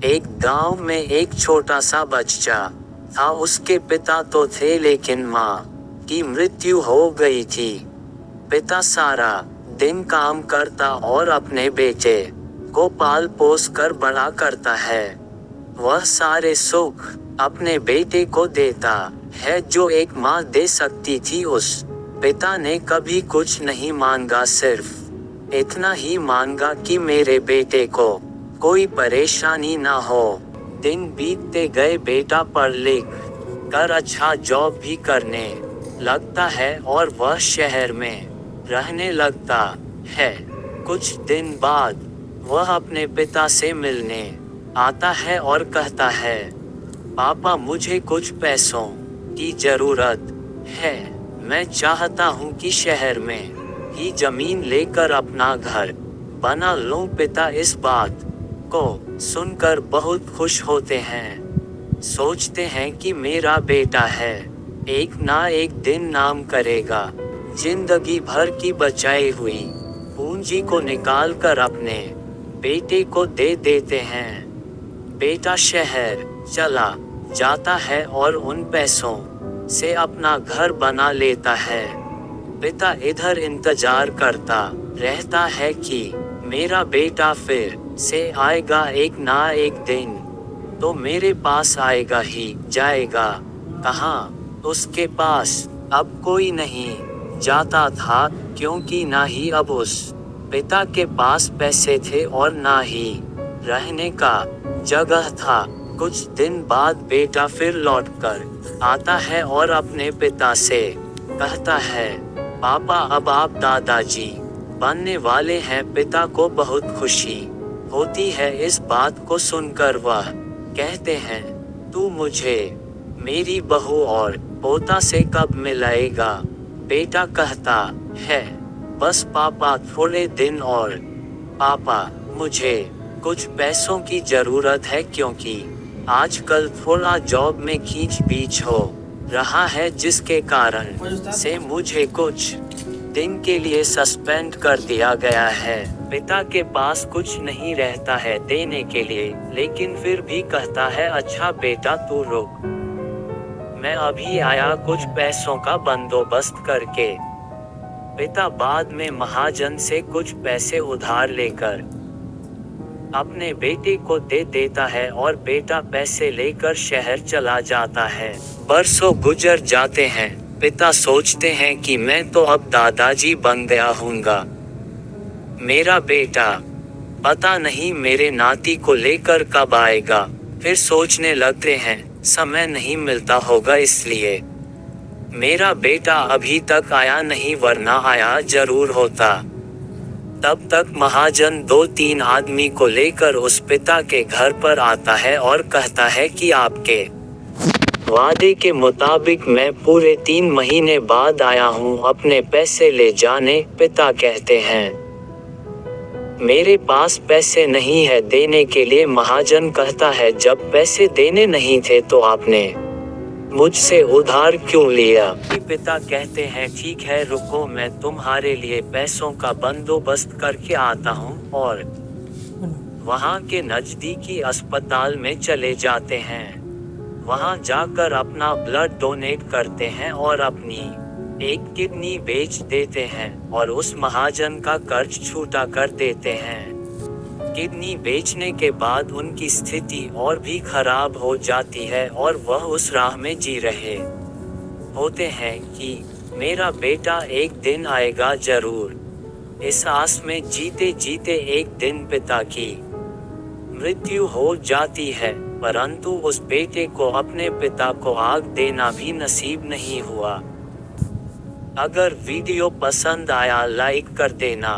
एक गांव में एक छोटा सा बच्चा था। उसके पिता तो थे लेकिन माँ की मृत्यु हो गई थी। पिता सारा दिन काम करता और अपने बेटे को पाल पोस कर बड़ा करता है। वह सारे सुख अपने बेटे को देता है जो एक माँ दे सकती थी। उस पिता ने कभी कुछ नहीं मांगा, सिर्फ इतना ही मांगा कि मेरे बेटे को कोई परेशानी ना हो। दिन बीतते गए, बेटा पढ़ लिख कर अच्छा जॉब भी करने लगता है और वह शहर में रहने लगता है। कुछ दिन बाद वह अपने पिता से मिलने आता है और कहता है, पापा मुझे कुछ पैसों की जरूरत है। मैं चाहता हूँ कि शहर में ही जमीन लेकर अपना घर बना लूं। पिता इस बात को सुनकर बहुत खुश होते हैं। सोचते हैं कि मेरा बेटा है, एक ना एक दिन नाम करेगा। जिंदगी भर की बचाई हुई पूंजी को निकाल कर अपने बेटे को दे देते हैं। बेटा शहर चला जाता है और उन पैसों से अपना घर बना लेता है। पिता इधर इंतजार करता रहता है कि मेरा बेटा फिर से आएगा, एक ना एक दिन तो मेरे पास आएगा ही जाएगा। कहाँ उसके पास अब कोई नहीं जाता था, क्योंकि ना ही अब उस पिता के पास पैसे थे और ना ही रहने का जगह था। कुछ दिन बाद बेटा फिर लौटकर आता है और अपने पिता से कहता है, पापा अब आप दादाजी बनने वाले हैं। पिता को बहुत खुशी होती है इस बात को सुनकर। वह कहते हैं, तू मुझे मेरी बहू और पोता से कब मिलाएगा? बेटा कहता है, बस पापा थोड़े दिन और। पापा मुझे कुछ पैसों की जरूरत है, क्योंकि आजकल थोड़ा जॉब में खींच बीच हो रहा है, जिसके कारण से मुझे कुछ दिन के लिए सस्पेंड कर दिया गया है। पिता के पास कुछ नहीं रहता है देने के लिए, लेकिन फिर भी कहता है, अच्छा बेटा तू रुक, मैं अभी आया कुछ पैसों का बंदोबस्त करके। पिता बाद में महाजन से कुछ पैसे उधार लेकर अपने बेटे को दे देता है और बेटा पैसे लेकर शहर चला जाता है। बरसों गुजर जाते हैं। पिता सोचते हैं कि मैं तो अब दादाजी बन गया हूँगा। मेरा बेटा पता नहीं मेरे नाती को लेकर कब आएगा। फिर सोचने लगते हैं, समय नहीं मिलता होगा इसलिए मेरा बेटा अभी तक आया नहीं, वरना आया जरूर होता। तब तक महाजन 2-3 आदमी को लेकर उस पिता के घर पर आता है और कहता है कि आपके वादे के मुताबिक मैं पूरे 3 महीने बाद आया हूँ अपने पैसे ले जाने। पिता कहते हैं, मेरे पास पैसे नहीं है देने के लिए। महाजन कहता है, जब पैसे देने नहीं थे तो आपने मुझसे उधार क्यों लिया? पिता कहते हैं, ठीक है रुको, मैं तुम्हारे लिए पैसों का बंदोबस्त करके आता हूँ। और वहाँ के नजदीकी अस्पताल में चले जाते हैं। वहाँ जाकर अपना ब्लड डोनेट करते हैं और अपनी एक किडनी बेच देते हैं और उस महाजन का कर्ज छूटा कर देते हैं। किडनी बेचने के बाद उनकी स्थिति और भी खराब हो जाती है और वह उस राह में जी रहे होते हैं कि मेरा बेटा एक दिन आएगा जरूर। इस आस में जीते जीते एक दिन पिता की मृत्यु हो जाती है, परंतु उस बेटे को अपने पिता को आग देना भी नसीब नहीं हुआ। अगर वीडियो पसंद आया लाइक कर देना।